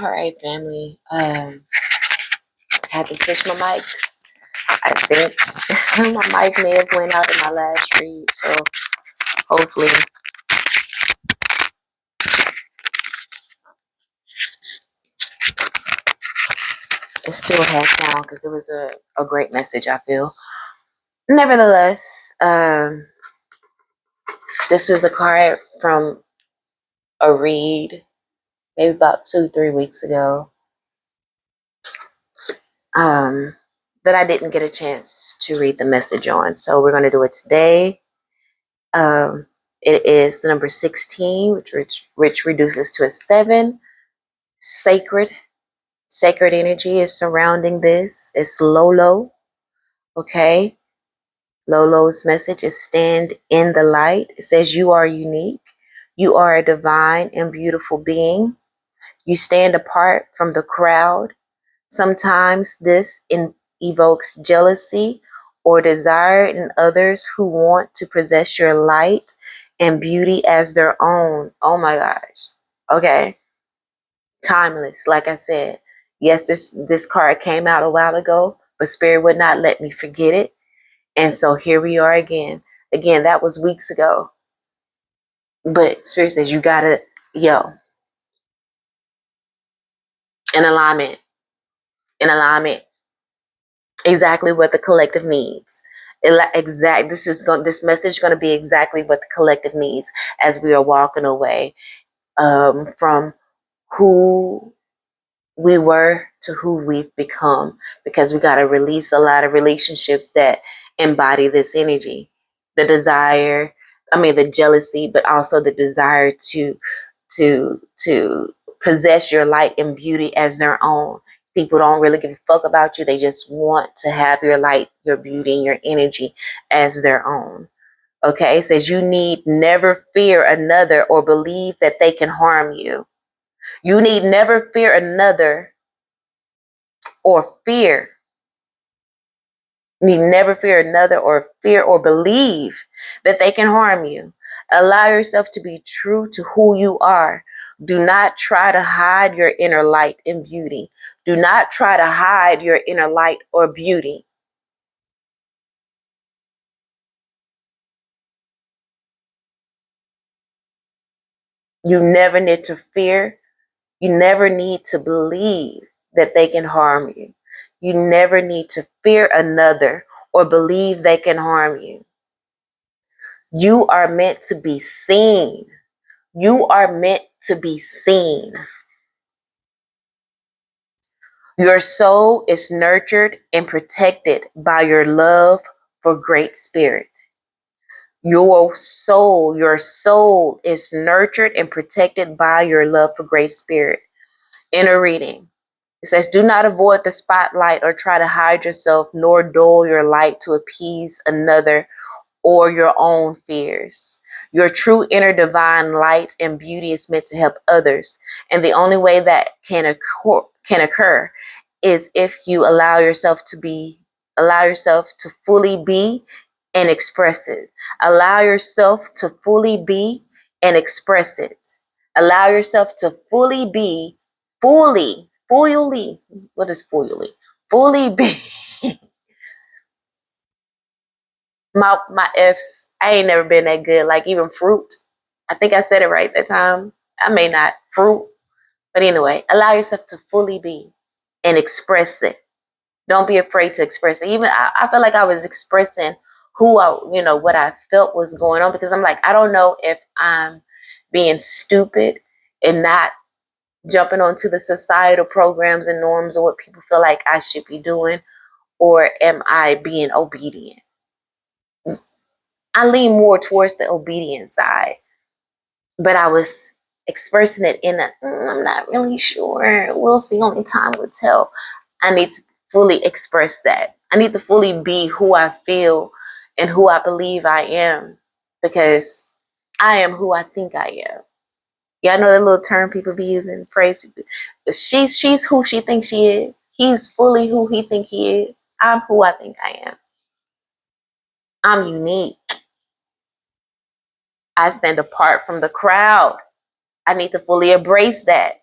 All right, family. Had to switch my mics. I think my mic may have went out in my last read, so hopefully it still has sound because it was a great message, I feel. Nevertheless, this was a card from a read maybe about 2-3 weeks ago that I didn't get a chance to read the message on. So we're going to do it today. It is the number 16, which reduces to a 7. Sacred energy is surrounding this. It's Lolo. Okay. Lolo's message is stand in the light. It says you are unique. You are a divine and beautiful being. You stand apart from the crowd. Sometimes this evokes jealousy or desire in others who want to possess your light and beauty as their own. Oh my gosh. Okay. Timeless, like I said. Yes, this card came out a while ago, but Spirit would not let me forget it. And so here we are again. Again, that was weeks ago. But Spirit says you gotta, in alignment. Exactly what the collective needs. This message is going to be exactly what the collective needs as we are walking away from who we were to who we've become, because we got to release a lot of relationships that embody this energy, the desire, the jealousy, but also the desire to possess your light and beauty as their own. People don't really give a fuck about you. They just want to have your light, your beauty, and your energy as their own. Okay, it says you need never fear another or believe that they can harm you. You need never fear another or fear. You need never fear another or fear or believe that they can harm you. Allow yourself to be true to who you are. Do not try to hide your inner light and beauty. Do not try to hide your inner light or beauty. You never need to fear. You never need to believe that they can harm you. You never need to fear another or believe they can harm you. You are meant to be seen. You are meant to be seen. Your soul is nurtured and protected by your love for Great Spirit. Your soul is nurtured and protected by your love for Great Spirit. Inner reading. It says, do not avoid the spotlight or try to hide yourself, nor dull your light to appease another or your own fears. Your true inner divine light and beauty is meant to help others. And the only way that can occur is if you allow yourself to fully be and express it. Allow yourself to fully be and express it. Allow yourself to fully be, fully, what is fully? Fully be. My F's, I ain't never been that good. Like even fruit. I think I said it right that time. I may not. Fruit. But anyway, allow yourself to fully be and express it. Don't be afraid to express it. Even I felt like I was expressing what I felt was going on, because I'm like, I don't know if I'm being stupid and not jumping onto the societal programs and norms of what people feel like I should be doing, or am I being obedient? I lean more towards the obedient side, but I was expressing it in I'm not really sure. We'll see. Only time will tell. I need to fully express that. I need to fully be who I feel and who I believe I am, because I am who I think I am. Yeah, I know that little term people be using, phrase. She's who she thinks she is. He's fully who he think he is. I'm who I think I am. I'm unique. I stand apart from the crowd. I need to fully embrace that.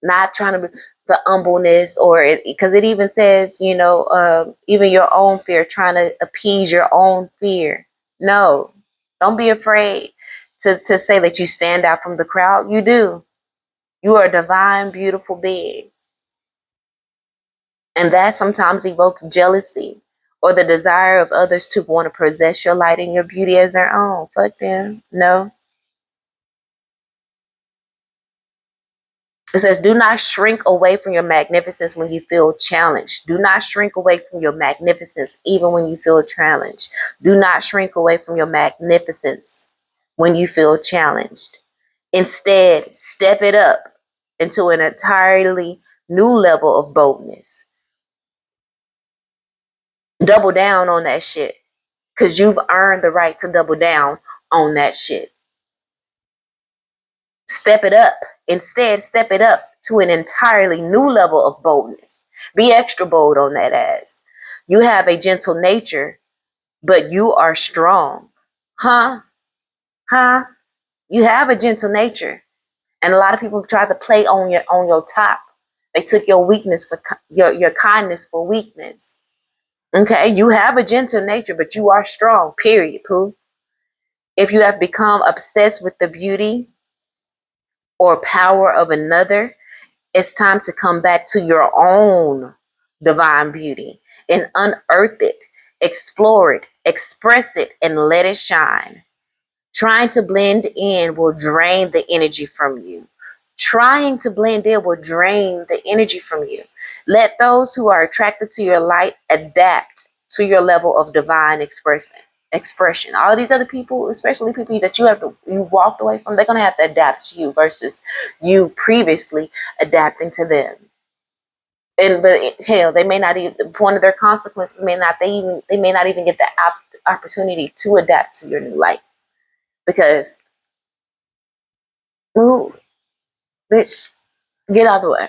Not trying to be the humbleness, or because it even says, even your own fear, trying to appease your own fear. No, don't be afraid to say that you stand out from the crowd. You do. You are a divine, beautiful being. And that sometimes evokes jealousy or the desire of others to want to possess your light and your beauty as their own. Fuck them. No. It says, do not shrink away from your magnificence when you feel challenged. Do not shrink away from your magnificence even when you feel challenged. Do not shrink away from your magnificence when you feel challenged. Instead, step it up into an entirely new level of boldness. Double down on that shit because you've earned the right to double down on that shit. Step it up. Instead, step it up to an entirely new level of boldness. Be extra bold on that ass. You have a gentle nature, but you are strong. Huh? Huh? You have a gentle nature. And a lot of people try to play on your top. They took your weakness for your kindness for weakness. Okay, you have a gentle nature, but you are strong. Period. Pooh. If you have become obsessed with the beauty or power of another, it's time to come back to your own divine beauty and unearth it, explore it, express it, and let it shine. Trying to blend in will drain the energy from you. Trying to blend in will drain the energy from you. Let those who are attracted to your light adapt to your level of divine expression. All of these other people, especially people that you walked away from, they're gonna have to adapt to you versus you previously adapting to them. And but hell, they may not even, one of their consequences they may not even get the opportunity to adapt to your new life because, ooh, bitch, get out of the way.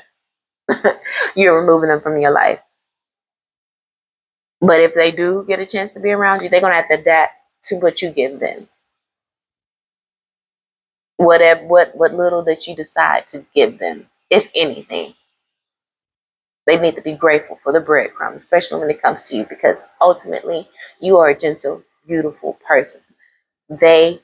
You're removing them from your life. But if they do get a chance to be around you, they're gonna have to adapt to what you give them. Whatever, what little that you decide to give them, if anything, they need to be grateful for the breadcrumbs, especially when it comes to you, because ultimately you are a gentle, beautiful person. They,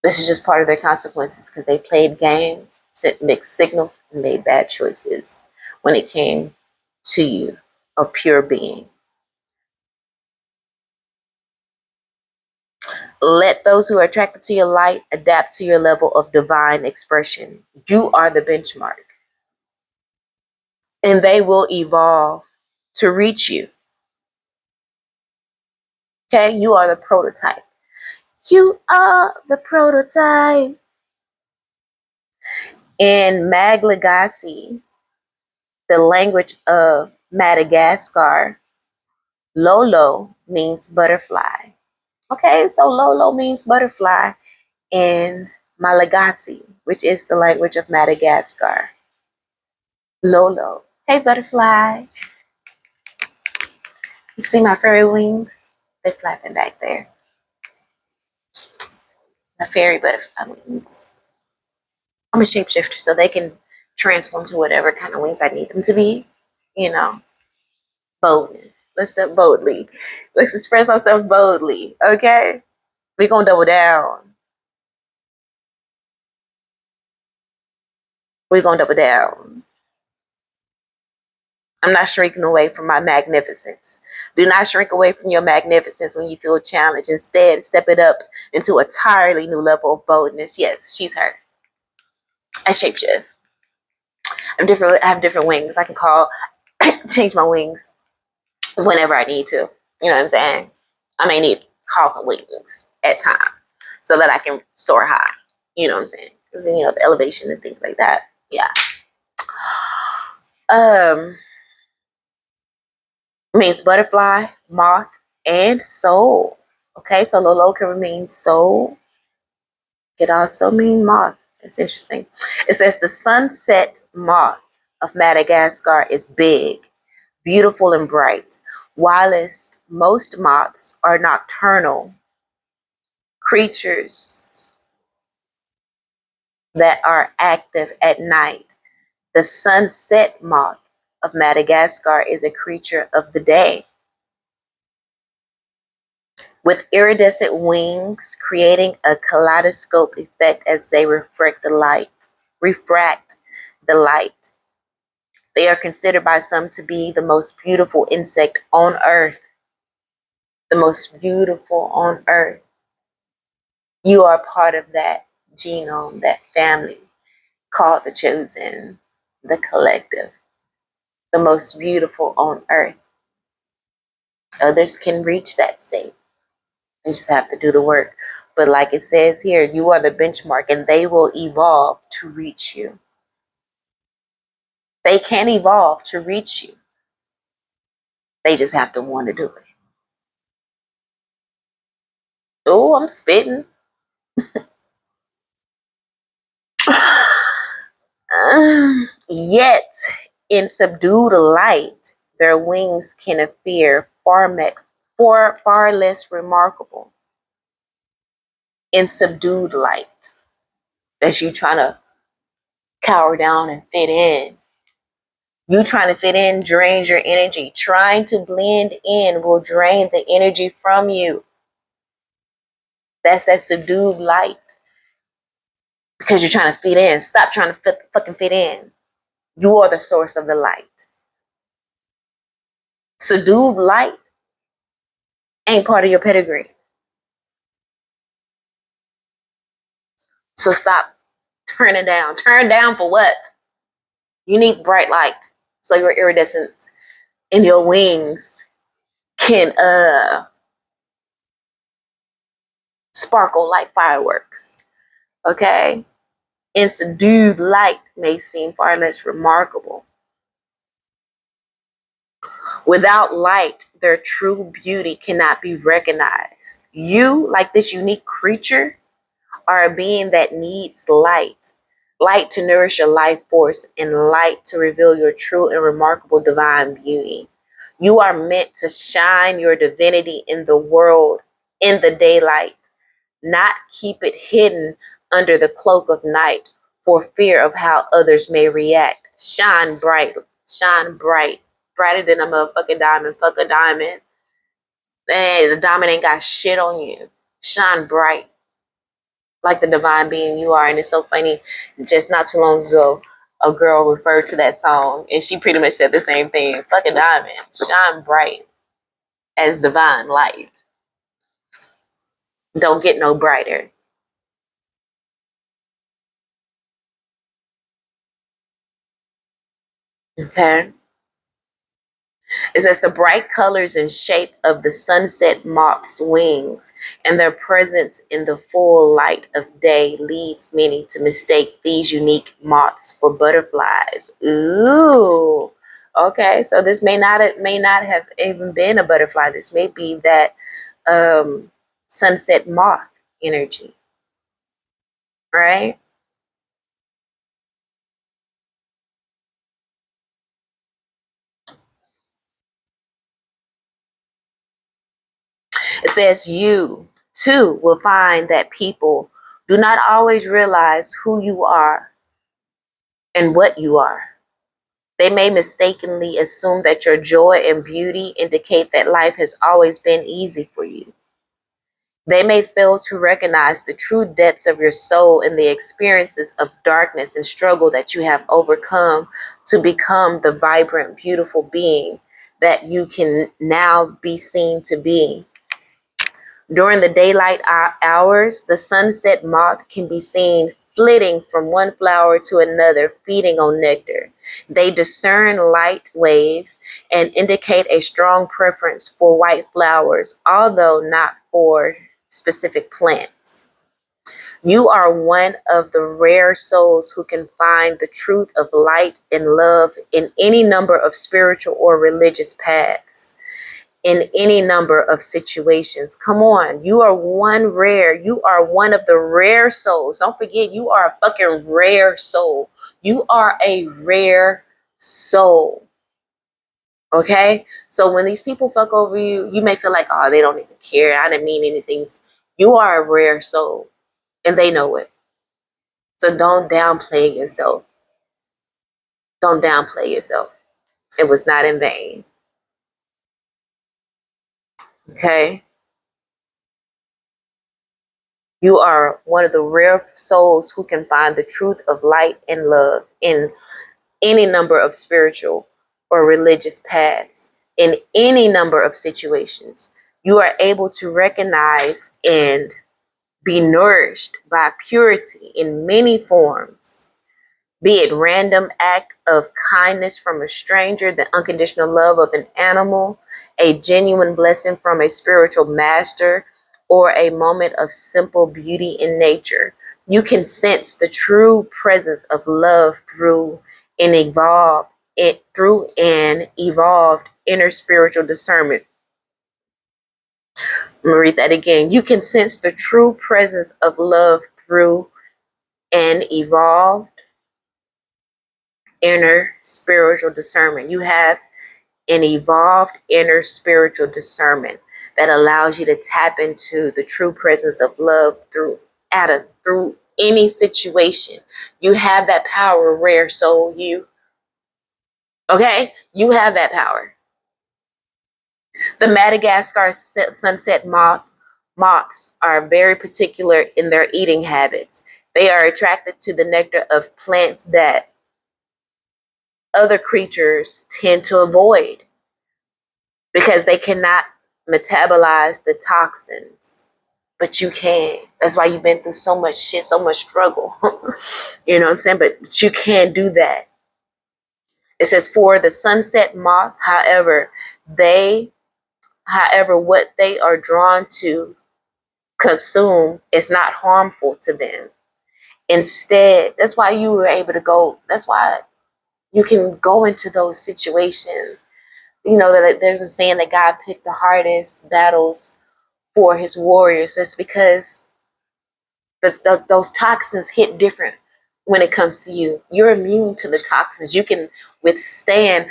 this is just part of their consequences because they played games, sent mixed signals, and made bad choices when it came to you, a pure being. Let those who are attracted to your light adapt to your level of divine expression. You are the benchmark, and they will evolve to reach you. Okay, you are the prototype. You are the prototype. In Malagasy, the language of Madagascar, Lolo means butterfly. Okay, so Lolo means butterfly in Malagasy, which is the language of Madagascar. Lolo. Hey, butterfly. You see my fairy wings? They're flapping back there. My fairy butterfly wings. I'm a shapeshifter, so they can transform to whatever kind of wings I need them to be. You know, boldness. Let's step boldly. Let's express ourselves boldly. Okay? We're going to double down. We're going to double down. I'm not shrinking away from my magnificence. Do not shrink away from your magnificence when you feel challenged. Instead, step it up into a entirely new level of boldness. Yes, she's her. I shapeshift. I have different wings. I can change my wings whenever I need to. You know what I'm saying? I may need hawk wings at times so that I can soar high. You know what I'm saying? Because the elevation and things like that. Yeah. Um, means butterfly, moth, and soul. Okay, so Lolo can mean soul. It also mean moth. It's interesting. It says the sunset moth of Madagascar is big, beautiful, and bright. Whilst most moths are nocturnal creatures, that are active at night. The sunset moth of Madagascar is a creature of the day with iridescent wings, creating a kaleidoscope effect as they refract the light. They are considered by some to be the most beautiful insect on earth. The most beautiful on earth. You are part of that genome, that family called the chosen, the collective, the most beautiful on earth. Others can reach that state. They just have to do the work. But like it says here, you are the benchmark and they will evolve to reach you. They can evolve to reach you. They just have to want to do it. Oh, I'm spitting. Yet, in subdued light, their wings can appear far less remarkable. In subdued light, as you trying to cower down and fit in. You trying to fit in drains your energy. Trying to blend in will drain the energy from you. That's that subdued light. Because you're trying to fit in. Stop trying to fucking fit in. You are the source of the light. Subdued light ain't part of your pedigree. So stop turning down. Turn down for what? You need bright light. So your iridescence in your wings can sparkle like fireworks. Okay? And subdued light may seem far less remarkable. Without light, their true beauty cannot be recognized. You, like this unique creature, are a being that needs light. Light to nourish your life force and light to reveal your true and remarkable divine beauty. You are meant to shine your divinity in the world in the daylight, not keep it hidden under the cloak of night for fear of how others may react. Shine bright, brighter than a motherfucking diamond. Fuck a diamond. Hey, the diamond ain't got shit on you. Shine bright like the divine being you are. And it's so funny, just not too long ago, a girl referred to that song and she pretty much said the same thing. Fuck a diamond. Shine bright as divine light. Don't get no brighter. Okay? It says the bright colors and shape of the sunset moth's wings and their presence in the full light of day leads many to mistake these unique moths for butterflies. Ooh. Okay, so this may not have even been a butterfly. This may be that sunset moth energy, right? It says you too will find that people do not always realize who you are and what you are. They may mistakenly assume that your joy and beauty indicate that life has always been easy for you. They may fail to recognize the true depths of your soul and the experiences of darkness and struggle that you have overcome to become the vibrant, beautiful being that you can now be seen to be. During the daylight hours, the sunset moth can be seen flitting from one flower to another, feeding on nectar. They discern light waves and indicate a strong preference for white flowers, although not for specific plants. You are one of the rare souls who can find the truth of light and love in any number of spiritual or religious paths, in any number of situations. Come on, you are you are one of the rare souls. Don't forget, you are a fucking rare soul. You are a rare soul. Okay? So when these people fuck over you, you may feel like, oh, they don't even care. I didn't mean anything. You are a rare soul, and they know it. So don't downplay yourself. Don't downplay yourself. It was not in vain. Okay? You are one of the rare souls who can find the truth of light and love in any number of spiritual or religious paths, in any number of situations. You are able to recognize and be nourished by purity in many forms, be it random act of kindness from a stranger, the unconditional love of an animal, a genuine blessing from a spiritual master, or a moment of simple beauty in nature. You can sense the true presence of love through an evolved inner spiritual discernment. I'm gonna read that again. You can sense the true presence of love through an evolved inner spiritual discernment. You have an evolved inner spiritual discernment that allows you to tap into the true presence of love through any situation. You have that power, rare soul. Okay? You have that power. The Madagascar sunset moths are very particular in their eating habits. They are attracted to the nectar of plants that other creatures tend to avoid because they cannot metabolize the toxins. But you can. That's why you've been through so much shit, so much struggle. You know what I'm saying? But you can do that. It says for the sunset moth, they, what they are drawn to consume is not harmful to them. Instead, that's why you were able to go, that's why you can go into those situations. You know, that there's a saying that God picked the hardest battles for his warriors. That's because those toxins hit different when it comes to you. You're immune to the toxins. Withstand,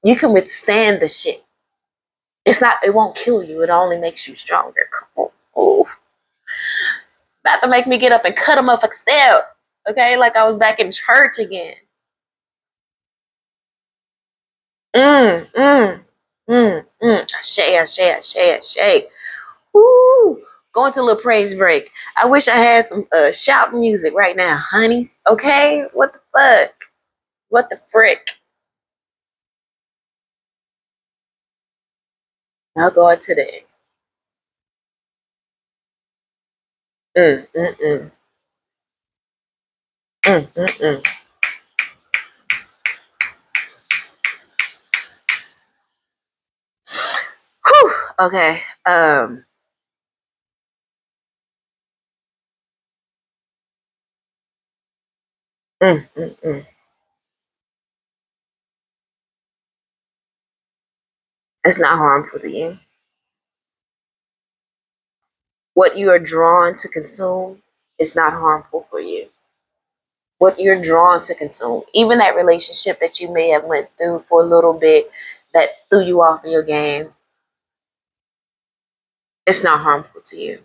you can withstand the shit. It won't kill you. It only makes you stronger. Come on. Oh, about to make me get up and cut them up a step. Okay, like I was back in church again. Mm, mm, Ashay. Woo! Going to a little praise break. I wish I had some shout music right now, honey. Okay? What the fuck? What the frick? I'll go on today. Mm, mm, mm. Mm, mm, mm. Whew. Okay. Mm, mm, mm. It's not harmful to you. What you are drawn to consume is not harmful for you. What you're drawn to consume, even that relationship that you may have went through for a little bit that threw you off of your game, it's not harmful to you.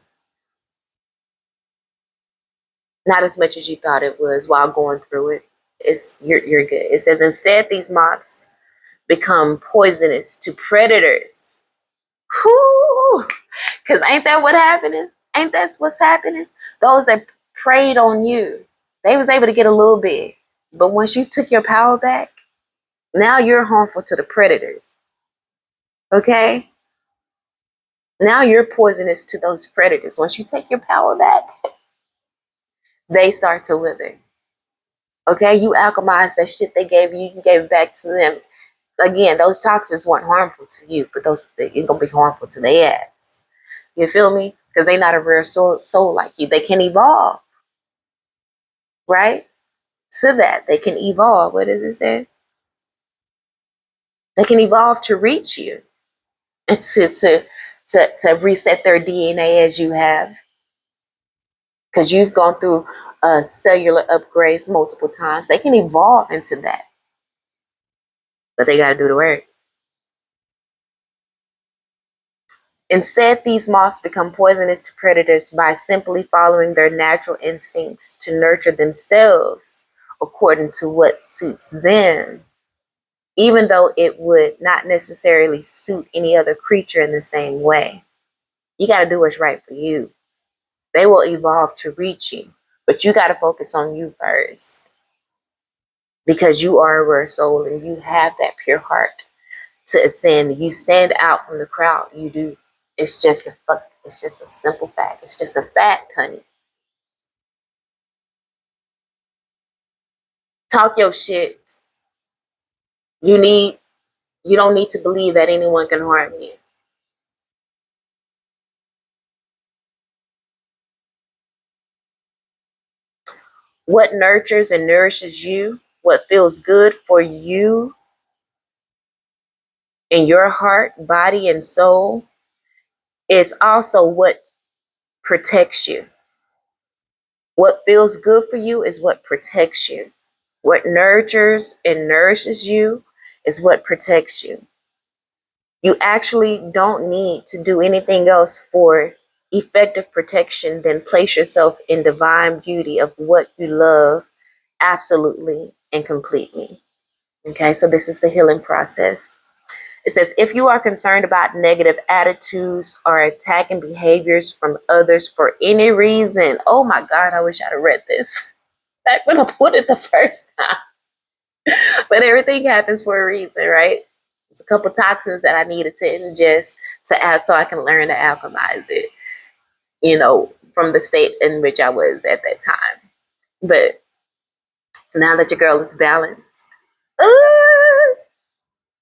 Not as much as you thought it was while going through it. You're good. It says instead these moths become poisonous to predators. Whoo! Because ain't that what happening? Ain't that what's happening? Those that preyed on you, they was able to get a little bit. But once you took your power back, now you're harmful to the predators. Okay? Now you're poisonous to those predators. Once you take your power back, they start to wither. Okay? You alchemize that shit they gave you, you gave it back to them. Again, those toxins weren't harmful to you, but it's gonna be harmful to their ass. You feel me? Because they're not a rare soul like you. They can evolve, right? To that, they can evolve. What does it say? They can evolve to reach you and to reset their DNA as you have, because you've gone through cellular upgrades multiple times. They can evolve into that, but they got to do the work. Instead, these moths become poisonous to predators by simply following their natural instincts to nurture themselves according to what suits them, even though it would not necessarily suit any other creature in the same way. You got to do what's right for you. They will evolve to reach you, but you got to focus on you first because you are a rare soul and you have that pure heart to ascend. You stand out from the crowd. You do. It's just a fuck. It's just a simple fact. It's just a fact, honey. Talk your shit. You need. You don't need to believe that anyone can harm you. What nurtures and nourishes you, what feels good for you in your heart, body, and soul, is also what protects you. What feels good for you is what protects you. What nurtures and nourishes you is what protects you. You actually don't need to do anything else for effective protection than place yourself in divine beauty of what you love absolutely and completely. Okay, so this is the healing process. It says, if you are concerned about negative attitudes or attacking behaviors from others for any reason, oh my God, I wish I'd have read this back when I put it the first time. But everything happens for a reason, right? It's a couple toxins that I needed to ingest to add so I can learn to alchemize it, from the state in which I was at that time. But now that your girl is balanced, uh,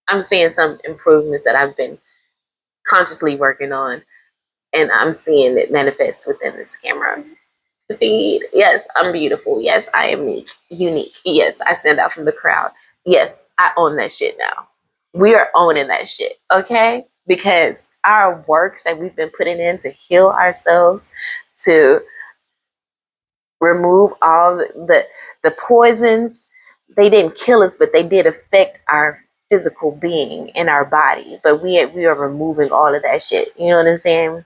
I'm seeing some improvements that I've been consciously working on, and I'm seeing it manifest within this camera feed. Yes, I'm beautiful. Yes, I am unique. Yes, I stand out from the crowd. Yes, I own that shit now. We are owning that shit, okay? Because our works that we've been putting in to heal ourselves, to remove all the poisons, they didn't kill us, but they did affect our physical being in our body. But we are removing all of that shit. You know what I'm saying?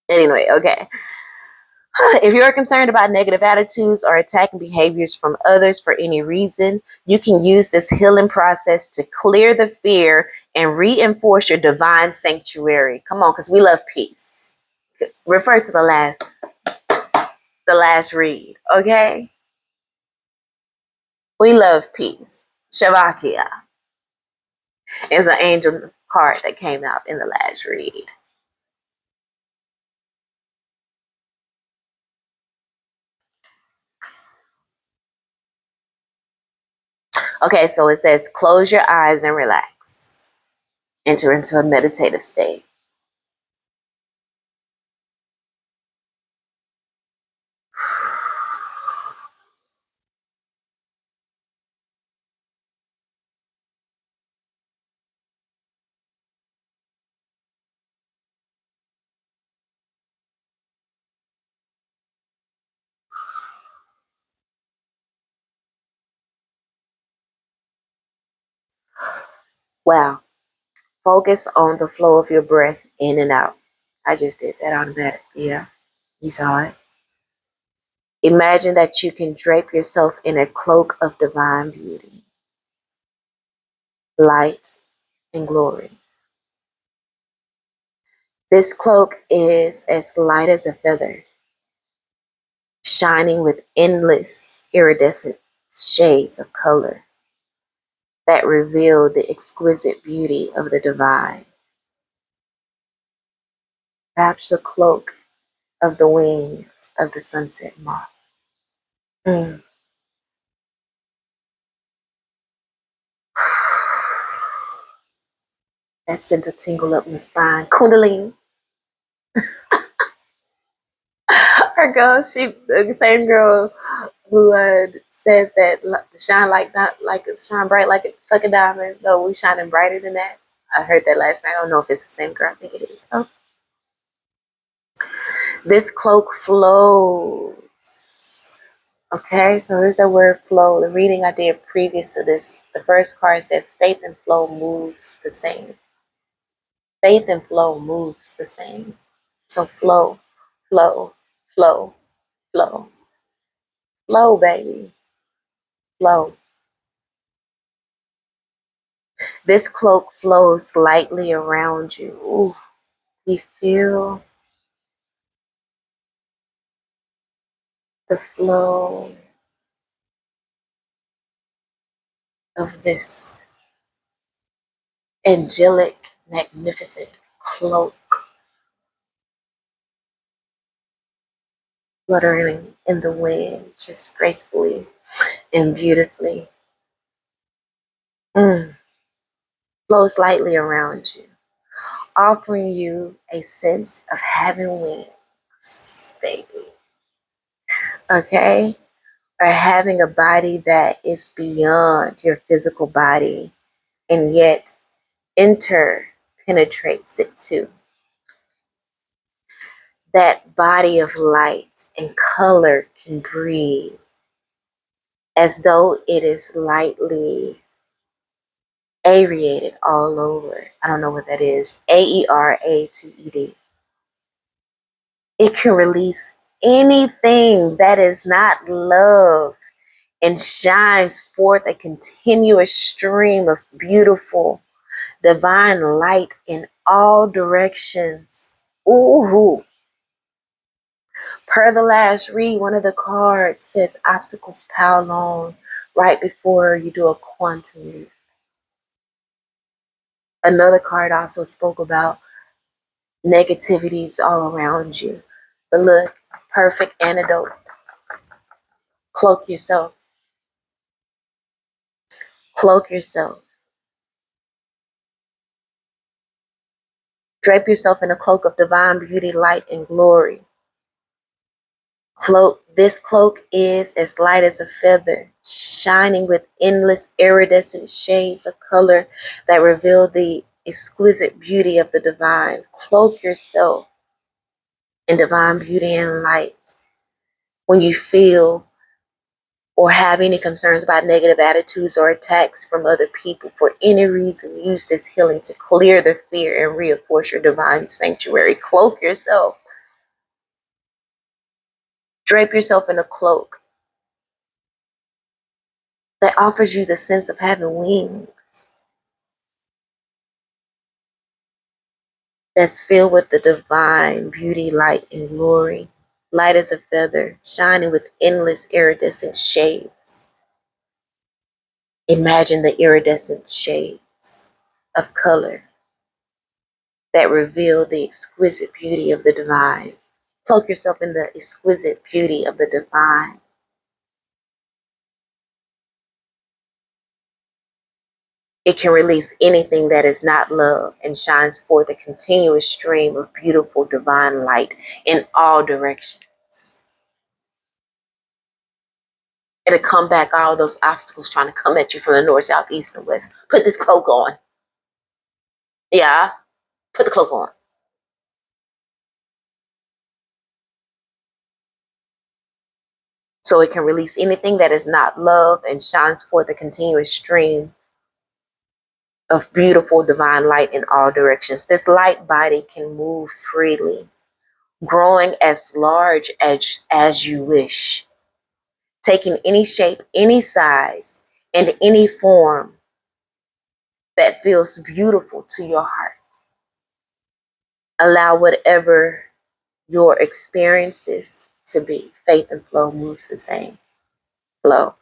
Anyway, okay. If you're concerned about negative attitudes or attacking behaviors from others for any reason, you can use this healing process to clear the fear and reinforce your divine sanctuary. Come on, because we love peace. Refer to the last read, okay? We love peace. Shavakia is an angel card that came out in the last read. Okay, so it says close your eyes and relax. Enter into a meditative state. Wow. Focus on the flow of your breath in and out. I just did that automatically. Yeah, you saw it. Imagine that you can drape yourself in a cloak of divine beauty, light, and glory. This cloak is as light as a feather, shining with endless iridescent shades of color that reveal the exquisite beauty of the divine. Perhaps a cloak of the wings of the sunset moth. Mm. That sent a tingle up my spine. Kundalini. Her girl, the same girl who said that shine like not like shine bright like a fucking diamond. No, we shining brighter than that. I heard that last night. I don't know if it's the same girl. I think it is. Oh. This cloak flows. Okay, so here's the word flow. The reading I did previous to this, the first card says faith and flow moves the same. Faith and flow moves the same. So flow, flow, flow, flow, flow, baby, flow. This cloak flows lightly around you. Ooh, you feel the flow of this angelic, magnificent cloak fluttering in the wind, just gracefully and beautifully. Mm. Flows lightly around you, offering you a sense of having wings, baby. Okay? Or having a body that is beyond your physical body and yet interpenetrates it too. That body of light and color can breathe as though it is lightly aerated all over. I don't know what that is. Aerated. It can release anything that is not love and shines forth a continuous stream of beautiful divine light in all directions. Ooh. Per the last read, one of the cards says obstacles pile on right before you do a quantum leap. Another card also spoke about negativities all around you. But look, perfect antidote. Cloak yourself. Cloak yourself. Drape yourself in a cloak of divine beauty, light, and glory. This cloak is as light as a feather, shining with endless iridescent shades of color that reveal the exquisite beauty of the divine. Cloak yourself in divine beauty and light. When you feel or have any concerns about negative attitudes or attacks from other people for any reason, use this healing to clear the fear and reinforce your divine sanctuary. Cloak yourself. Drape yourself in a cloak that offers you the sense of having wings, that's filled with the divine beauty, light, and glory. Light as a feather, shining with endless iridescent shades. Imagine the iridescent shades of color that reveal the exquisite beauty of the divine. Cloak yourself in the exquisite beauty of the divine. It can release anything that is not love and shines forth a continuous stream of beautiful divine light in all directions. It'll come back all those obstacles trying to come at you from the north, south, east, and west. Put this cloak on. Yeah, put the cloak on. So it can release anything that is not love and shines forth a continuous stream of beautiful divine light in all directions. This light body can move freely, growing as large as you wish, taking any shape, any size, and any form that feels beautiful to your heart. Allow whatever your experiences to be. Faith and flow moves the same. Flow.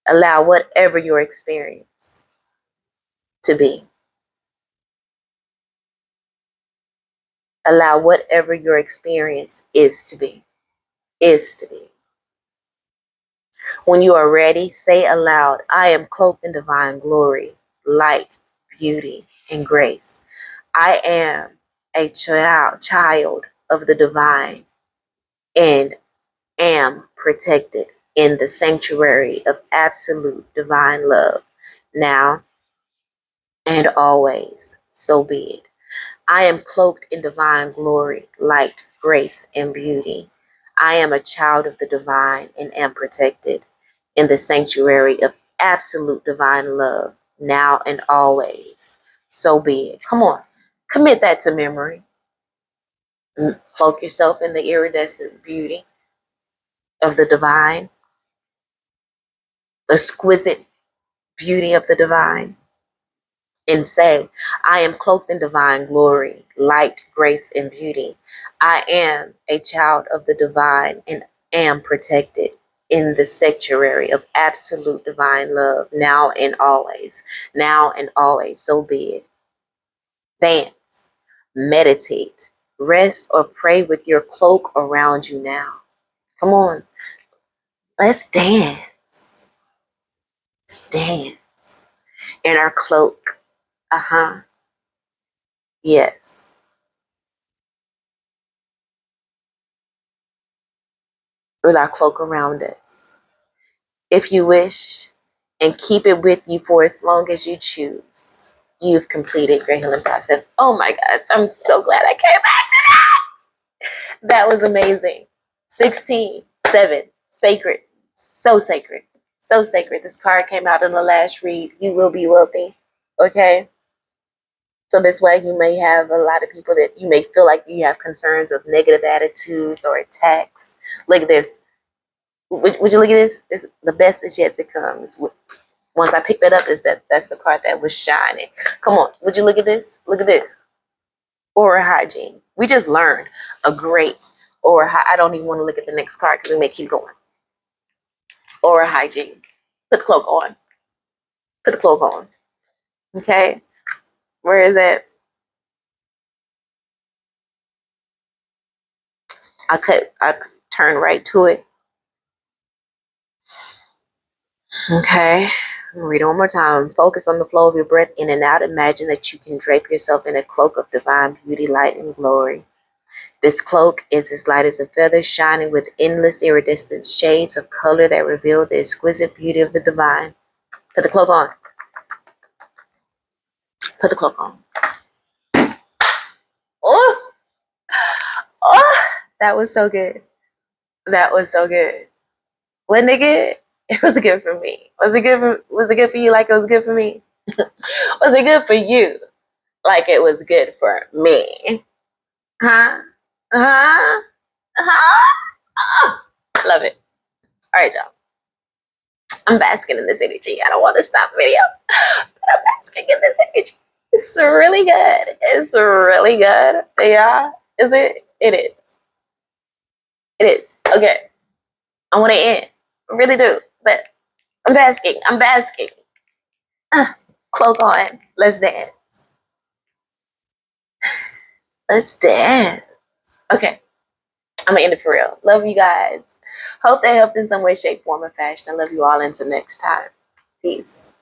Allow whatever your experience to be. Allow whatever your experience is to be. Is to be. When you are ready, say aloud, I am cloaked in divine glory, light, beauty, and grace. I am a child of the divine and am protected in the sanctuary of absolute divine love, now and always. So be it. I am cloaked in divine glory, light, grace, and beauty. I am a child of the divine and am protected in the sanctuary of absolute divine love, now and always. So be it. Come on. Commit that to memory. Cloak yourself in the iridescent beauty of the divine, the exquisite beauty of the divine, and say, I am cloaked in divine glory, light, grace, and beauty. I am a child of the divine and am protected in the sanctuary of absolute divine love, now and always. Now and always, so be it. Dance, meditate, rest, or pray with your cloak around you now. Come on, let's dance. Let's dance in our cloak. Yes. With our cloak around us, if you wish, and keep it with you for as long as you choose. You've completed your healing process. Oh my gosh, I'm so glad I came back. That was amazing. 16, 7, sacred, so sacred, so sacred. This card came out in the last read. You will be wealthy. Okay. So this way you may have a lot of people that you may feel like you have concerns of negative attitudes or attacks. Look at this. Would you look at this? This the best is yet to come. Once I picked that up, that's the card that was shining. Come on, would you look at this? Look at this. Oral hygiene. We just learned a great I don't even want to look at the next card because we may keep going. Oral hygiene. Put the cloak on. Put the cloak on. Okay. Where is it? I turn right to it. Okay. Read it one more time. Focus on the flow of your breath in and out. Imagine that you can drape yourself in a cloak of divine beauty, light, and glory. This cloak is as light as a feather, shining with endless iridescent shades of color that reveal the exquisite beauty of the divine. Put the cloak on. Put the cloak on. Oh, oh, that was so good. That was so good. Wasn't it good? It was good for me. Was it good for you like it was good for me? Was it good for you like it was good for me? Huh? Huh? Huh? Oh, love it. All right, y'all. I'm basking in this energy. I don't want to stop video, but I'm basking in this energy. It's really good. It's really good. Yeah. Is it? It is. It is. Okay. I want to end. I really do. But I'm basking. I'm basking. Cloak on. Let's dance. Let's dance. Okay. I'm going to end it for real. Love you guys. Hope they helped in some way, shape, form, or fashion. I love you all. Until next time. Peace.